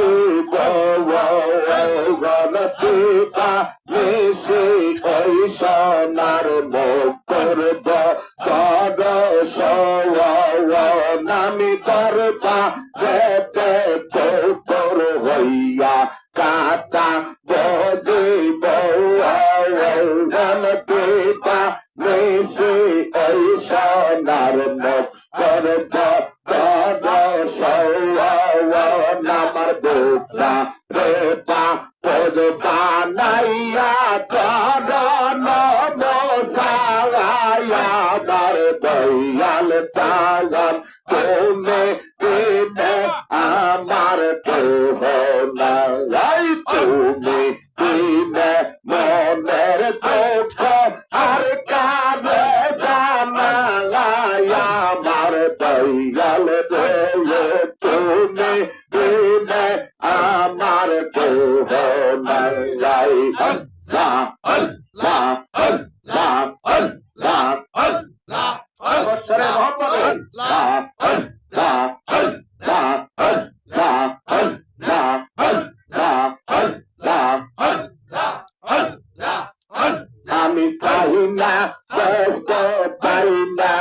দিব দিবা মিশে ওই সোনার মুখ করব নামি করবা যেতে তোর হইয়া কাটা বদিব দিবা মিশে ওই সোনার মুখ করব নামার বুকটা রেপা পদবা নাইয়া আমার দয়াল চালান তুমি দিনে আমার কেহ নাই তুমি দিনে মনের দুঃখ আর কানে জানাই আমার দয়াল রে তুমি দিনে আমার কেহ নাই আমি চাই না কষ্ট পাই না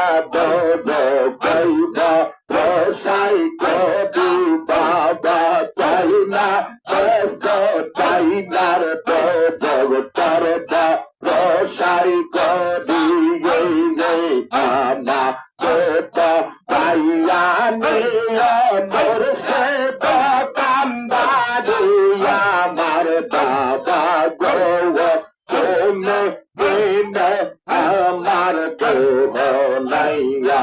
রসাই কবি বাবা চাই না কষ্ট চাই না জগতর রসাই কবি আমা পাইয়া মোর সে কান্দা দিয়া আমার বাবা গো তুমি দিনে আমার কেহ নাইয়া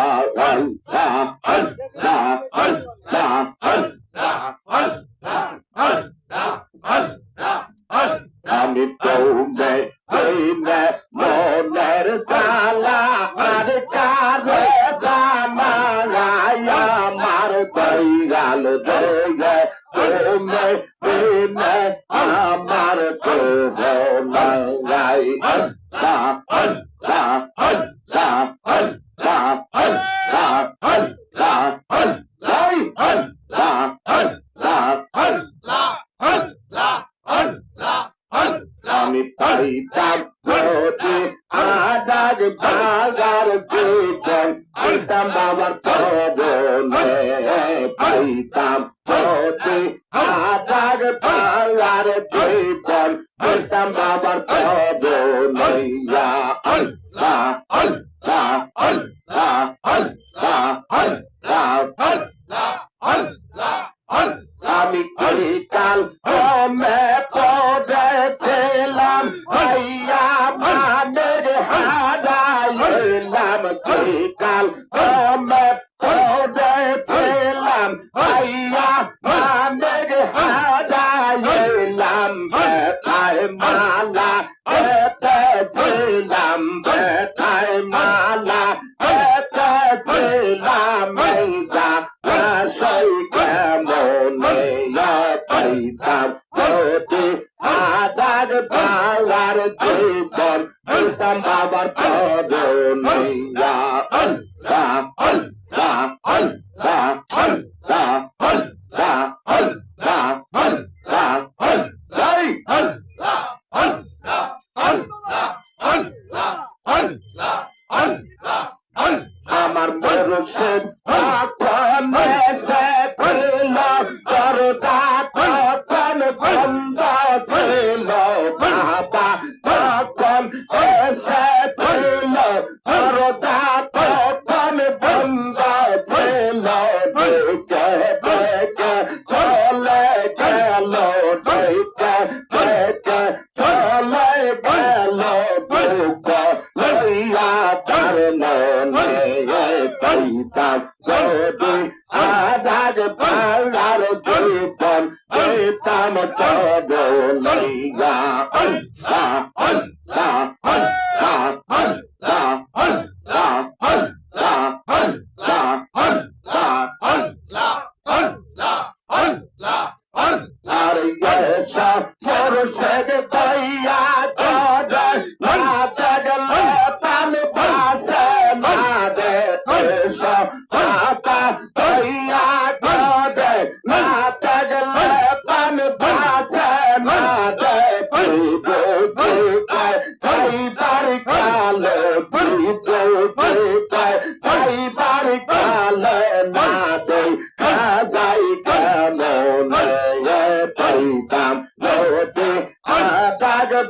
আমি তুমি দিনে মনের তালা আর কারে জানাই আমার দয়াল রে তুমি দিনে আমার কেহ নাই আমি পাইতাম যদি আদাজ বাগার জীবন পাইতাম বাবার তবনে পাইতাম যদি আদাজ বাগার জীবন পাইতাম বাবার তবনইয়া আমি কাল কমে পড়েছিলাম ভাইয়া মানের হারাইলাম কাল কমে পড়েছিলাম ভাইয়া মানের হারাইলাম বেতায় মালা পেতেছিলাম বেতায় মালা পেতেছিলাম সই কেমনে পাইতাম যদি আদার পাওয়ার জীবন পাইতাম বাবার তরুণিয়া আমার মরুষের তখন এসেছিল দরজা তখন বন্ধ ছিল বাবা তখন এসেছিল দরজা তখন বন্ধ ছিল দেখে দেখে চলে গেল দেখে দেখে চলে গেল দুঃখ লইয়া তার মনে পাইতাম যদি আদাজ পাওয়ার জীবন পাইতাম তরুণিয়া আর এসব মুর্শিদ কইয়া তোদের না থাকলে পান পাশে না দে এসব পাতা কইয়া তোদের না থাকলে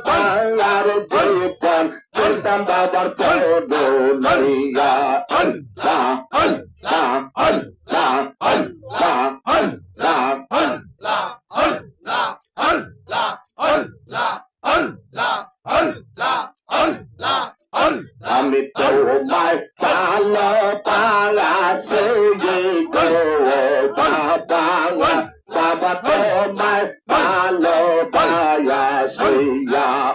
বাংলার জীবন করতাম বাবার চরণিয়া আল্লাহ আল্লাহ আল্লাহ আল্লাহ আল্লাহ আল্লাহ আল্লাহ আল্লাহ আল্লাহ আল্লাহ আল্লাহ আল্লাহ আমি তোমায় ভালো পালাসে গো বাবা বাবা তোমায় ভালো পালাসে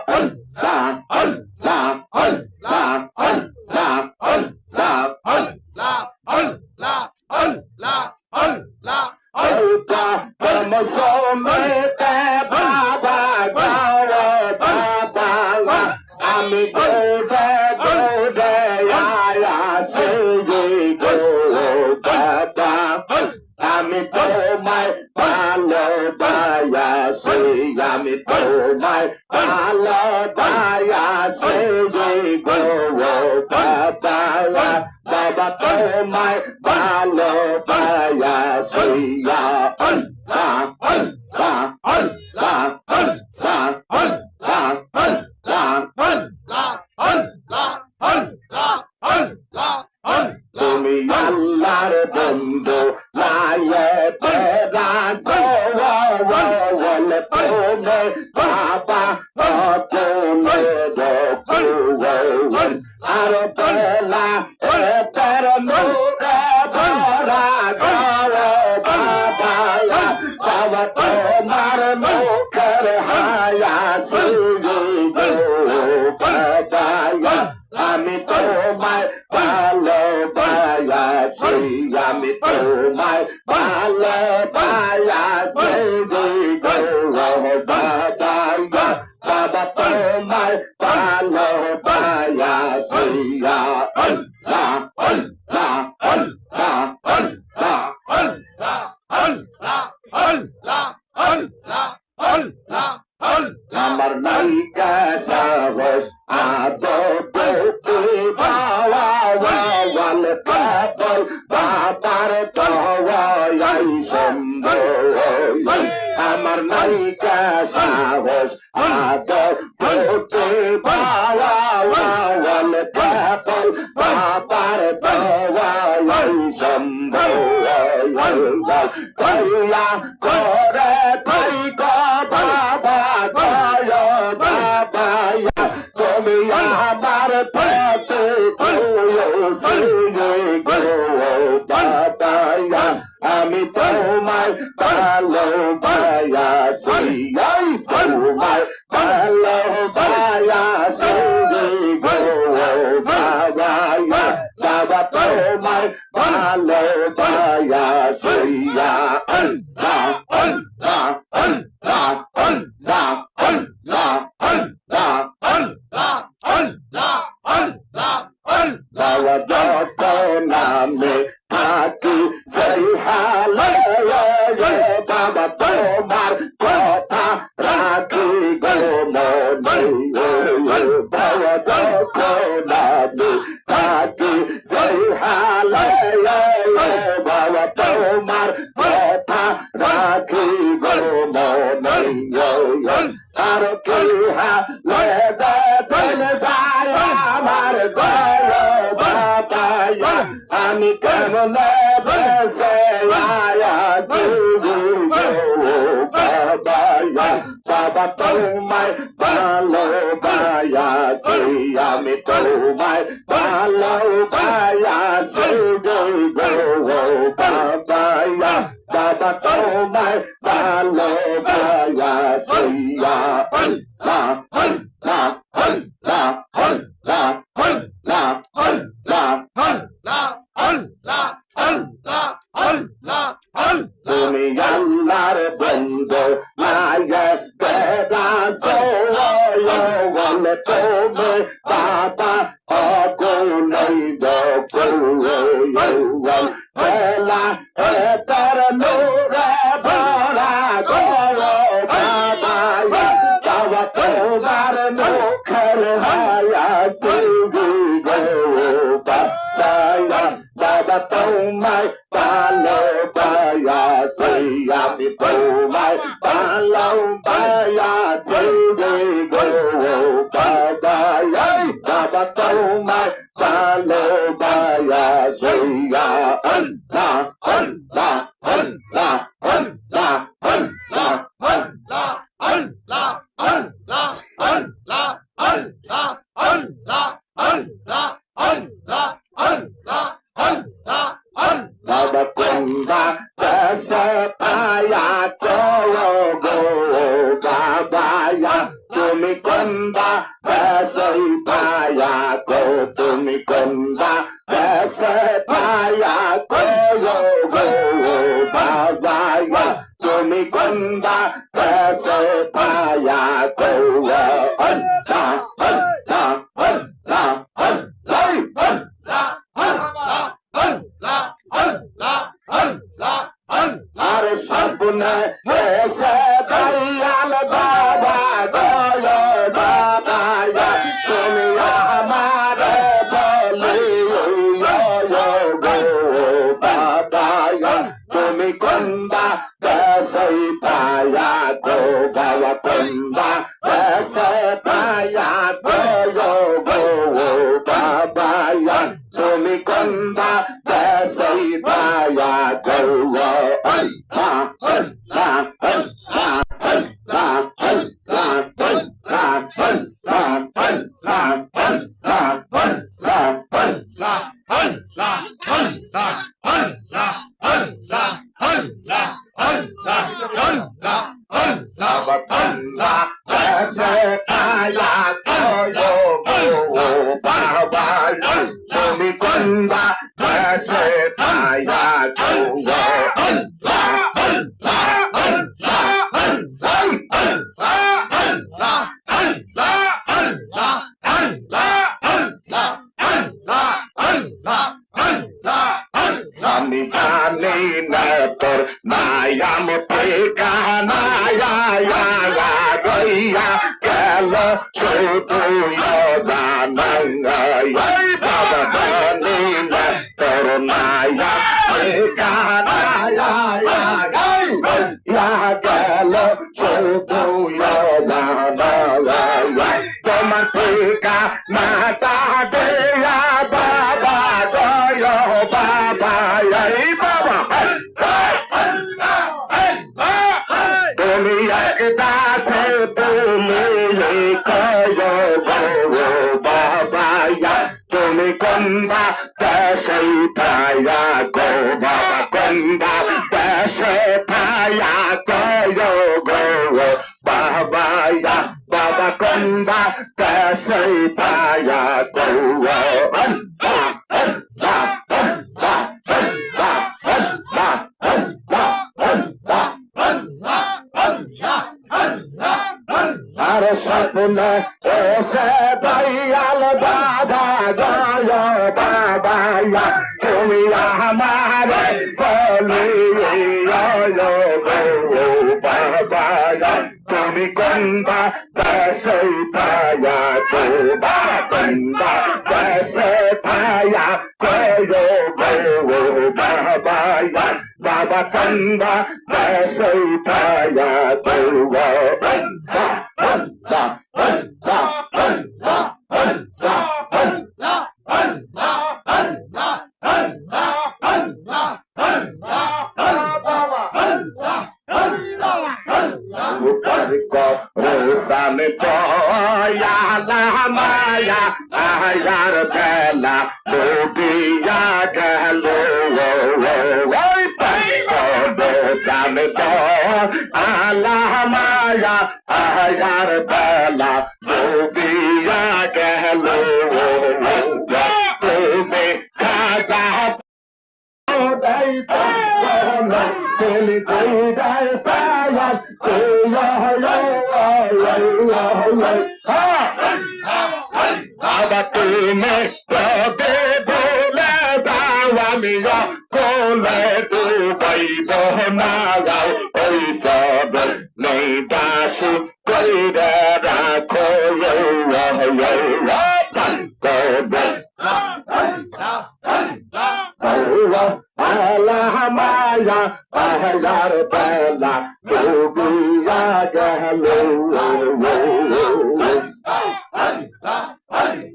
আল্লাহ আল্লাহ আল্লাহ আল্লাহ আল্লাহ আল্লাহ আল্লাহ আল্লাহ আল্লাহ আল্লাহ তুমি সোমেতে বাবা গাও বাবা আমি গোড়ে গোড়ে আয়াসে গো বাবা আমি তোমায় ভালো বায়াসে আমি তোমায় ভালো বায়াসে গো বাবা বাবা তোমায় ভালো বায়াসে আল্লাহ আল্লাহ আল্লাহ আল্লাহ আল্লাহ আল্লাহ তুমি আল্লাহর বন্ধু লায়েতে রাখো বলে তুমি বাবা তুমি রকু আর পেলা এতের নূরে ভরা গো বাবা বাবা তোমার মুখের হায়াসি গো বাবা আমি তোমায় ভালো বায়াসি আমি তোমায় ভালো বায়াসি গো বাবা বাবা তোমায় ভালো বায়াসি আল্লাহ আল্লাহ আল্লাহ আল্লাহ আল্লাহ আল্লাহ আল্লাহ আল্লাহ আল্লাহ আমার নায়িকা সাহস আদত বাবা ওয়াল কাবল বাবার তওয়াই সম্ভব আমার নায়িকা সাহস আদত বাবা ওয়াল কাবল বাবার তওয়াই সম্ভব কইয়া করে কই বাবা তুমি আমার পথে বাবা আমি তোমায় ভালো বায়াসি তোমায় ভালো বায়াসি গো বাবা বাবা তোমায় ভালো বায়াসি আল্লাহ আল্লাহ আল্লাহ আল্লাহ আল্লাহ আল্লাহ আল্লাহ আল্লাহ আল্লাহ আল্লাহ যত নামে থাকি সেই হালে বাবা তোমার কথা রাখি গো মনে বাবা যত নামে থাকি সেই হালে বাবা তোমার কথা রাখি গো মনে আর কি হালে আমার গো বাবা আমি কেমন বসে আয়া বাবা বাবা তোমায় ভালো বায়াসি আমি তোমায় ভালো বায়াসি গো বাবা বাবা তোমায় ভালো বায়াসি আল্লাহ আল্লাহ আল্লাহ আল্লাহ আল্লাহ আল্লাহ আল্লাহ আল্লাহ আল্লাহ আল্লাহ তুমি আল্লাহর বন্ধু মায়ে বেদান্ত বলে তুমি বাবা অগুণই বেলা এতর নূরে ভরা গো বাবা বাবা তোমার মুখের হায়াতি গো বাবা বাবা তোমায় ভালো বায়াসি আমি তোমায় ভালো বায়াসি গো কোনবা দেশে পায়া গো তুমি কোনবা দেশে পায়া গো গো বাবা তুমি কোনবা দেশে পায়া গো আল্লাহ আল্লাহ আল্লাহ আর সপনে এসে দয়াল বাবা গয় বাবা তুমি আমার বলি গো বাবা তুমি কোনবা দেশে পায়া গো বাবা কোনবা দেশে পায়া গো বাবা তুমি কোনবা দেশে পায়া গো তুমি কোনবা দেশে পায়া আমি জানি না তোর নায়াম ঠিকানা রইয়া গেল শুধু বাবা জানি না তোর নায়াম ঠিকানা গেল শুধু তোমার ঠিকানাটা দেয়া বাবা জয় বাবা বাবা তুমি একটা তুমি বাবা তুমি কোনবা দেশে পায়া গো বাবা কোনবা দেশে পায়া গো বাবা বাবা কোনবা দেশে পায়া গো আর স্বপ্নে এসে দয়াল বাবা গয় বাবা তুমি আমার বলি বাবা তুমি কোনবা দেশে পায়া গো বাবা কোনবা দেশে পায়া গো বাবা বাবা কোনবা দেশে পায়া গো রোসানে পয়ালা মায়া আয়ার বেলা ডুবিয়া গেল জানে তো আলা মায়া আয়ার বেলা ডুবিয়া গেল তুমি খাজা তুমি কইদাই পায়া বাবা তুমি তবে বলে দাও আমি কোলে ডুবাইব না গাও ওই সব নেই দাসু কইরা রাখো তবে আল্লাহ মায়া আহার বেলা ডুবিয়া গেল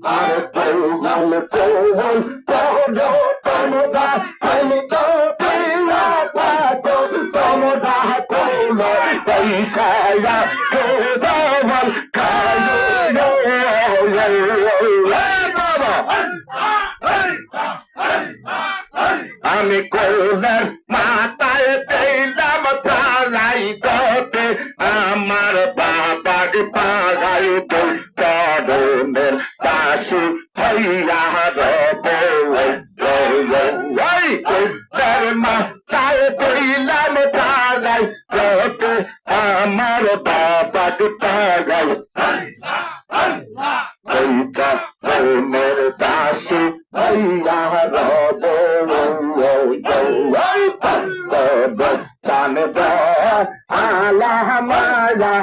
আর কৌল কৌল কৌল তমদা কৌল তমদা কৌল পয়সা কৌল কালো আমি কোলের মাথায় দিলাম সারাই তোতে আমার বাবার পাগাই তুই চরণের দাসী হইয়া রব তোর মাথায় দিলাম তারাই তোকে আমার বাবা তারাই চরণের দাসী হইয়া রব চান আল্লাহ মায়া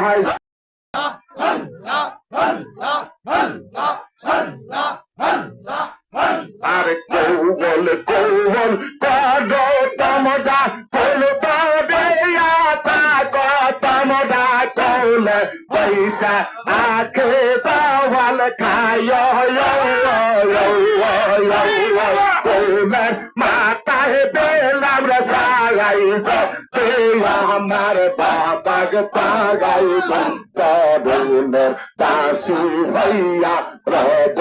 আর কৌবল কৌবল কাদো তমদা কলতা দেয়া তাকো তমদা কৌলে পয়সা আখে চাওয়াল খায় কৌলের মাথায় বেলাম রাই আমার বাবাগ পাগাই তরুণের দাসী হইয়া রব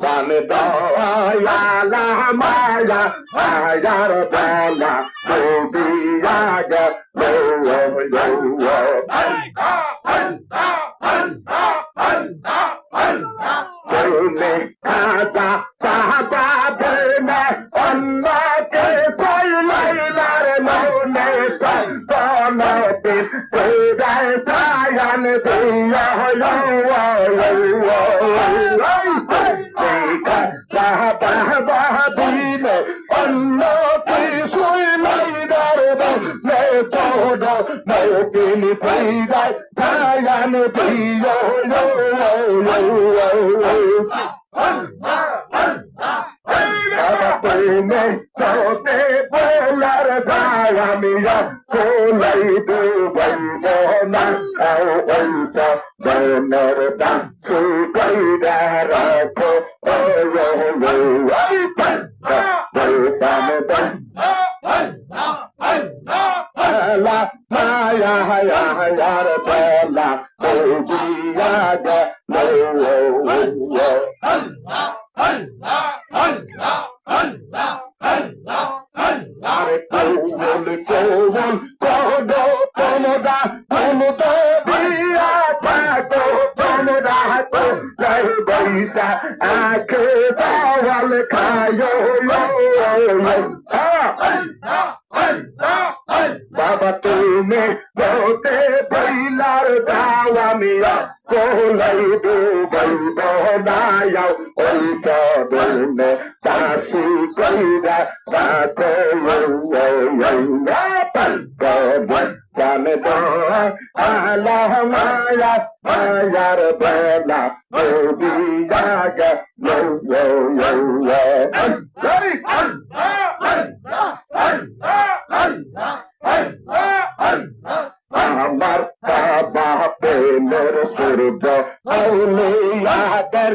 পান দয়ালা মায়া মায়ার বলা কবিয়া গেলে খাজা সাহাবা বেনে অন্যকে কইলাইলার মনে তনবির তেরায় তায়ান দিয়া দিলে অন্য কিছুই লাইলার মনে তোর নৌকিনি ফিরায় তায়ান দিয়া তুমি তোতে বলার দায়ামিয়া কোলাই দুবন্ধ না ওইটা বনের দাসু কইরা রাখো মায়া হায়া হায়ার বলা দিয়া গে আরে কৌবল কৌবল কদ তমদা তমদা দিয়া থাকো তমদা তো বৈশা আখে চাওয়াল খায় বাবা তুমি বলতে বইলার দাওয়ামিয়া কোলাই ডুবাই বনায়াও ওই চরণে দাসী কইরা রাখো জান আল্লাহ মায়া মায়ার বেলা বিয়া আমার বাবা প্রেমের সূর্য আইলে আদর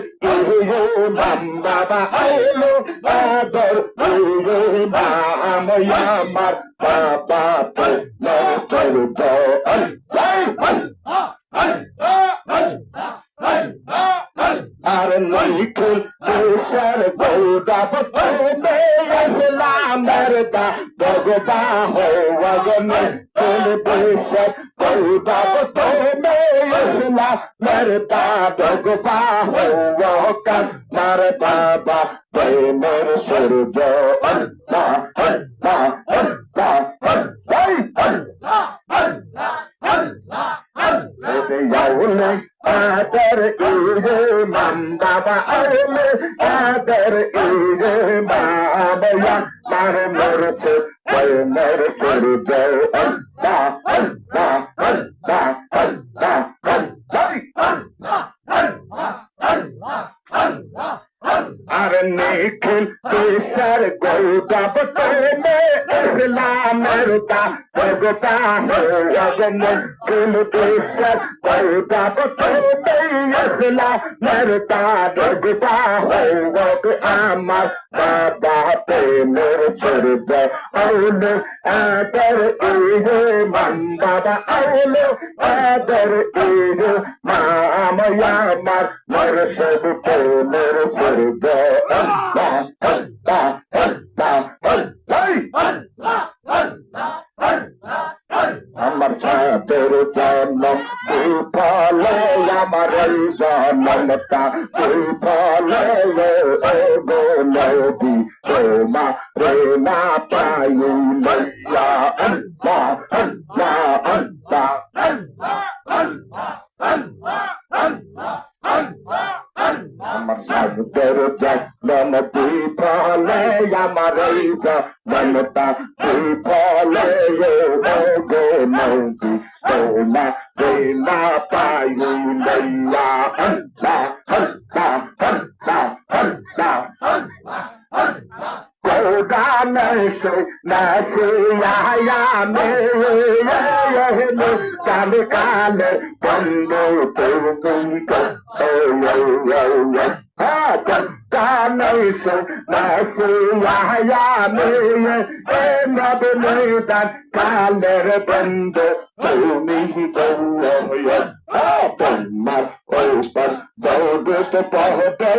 নাম বাবা আইলে আদর নাম আমার বাবা প্রেমের সূর্য আর নইকুল দেশের গৌরব তুমি ইসলামের দা ভগবা হওয়া গনে কুল দেশের গৌরব তুমি ইসলামের দা ভগবা হওয়া কান মার বাবা প্রেমের সূর্য আদর ইরে মাম বাবা আলে আদর ইরে বাবা মার মরছে প্রেমের সূর্য আর নিখিল দেশের গৌরব তুমি ইসলামের দা ভগবা হওয়া নিখিল দেশের গৌরব তুমি ইসলামের দা ভগবা হওয়া আমার বাবা প্রেমের সূর্য আউলে আদর ইরে মান বাবা আউলে আদর ইরে মাম আমার মরশদ প্রেমের সূর্য আমার তোর জন্ম বিফলে আমার এই জন্মটা বিফলে গো নবী তোমা রে না পাইলে ইয়া আল্লাহ আল্লাহ আল্লাহ আমার সাগর জন্ম বিফলে আমার এই জন্মটা বিফলে গো নবী তোমা রে না পাইলে ইয়া আল্লাহ আল্লাহ আল্লাহ আল্লাহ Kodan se nasiya me kale kale pando tungo Kodan se nasiya me nabedan kale pando tungo Tomar open dodo to pohde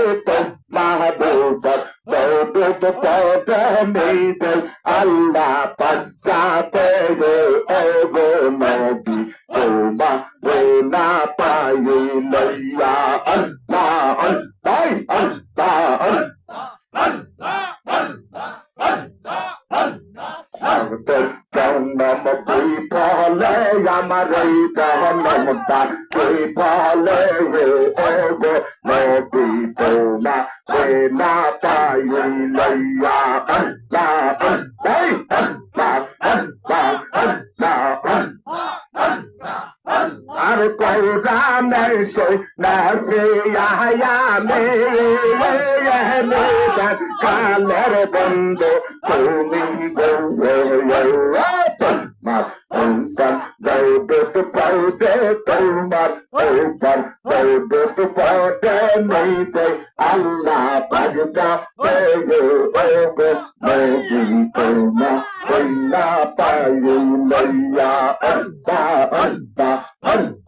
mahbubat dodo to pohde meide Allah pajate ego nabi oma rena payi laya Allah Allah Allah Allah Jannam bipale amarai jahannamta bipale ego nabi toma rena payilaya Allah Allah Ar Quran se nasiya me dan kaler bando kumi go Tomar open dodo to pohde tomar open dodo to pohde meide Allah pajta ego nabi toma rena payilaya Allah Allah Allah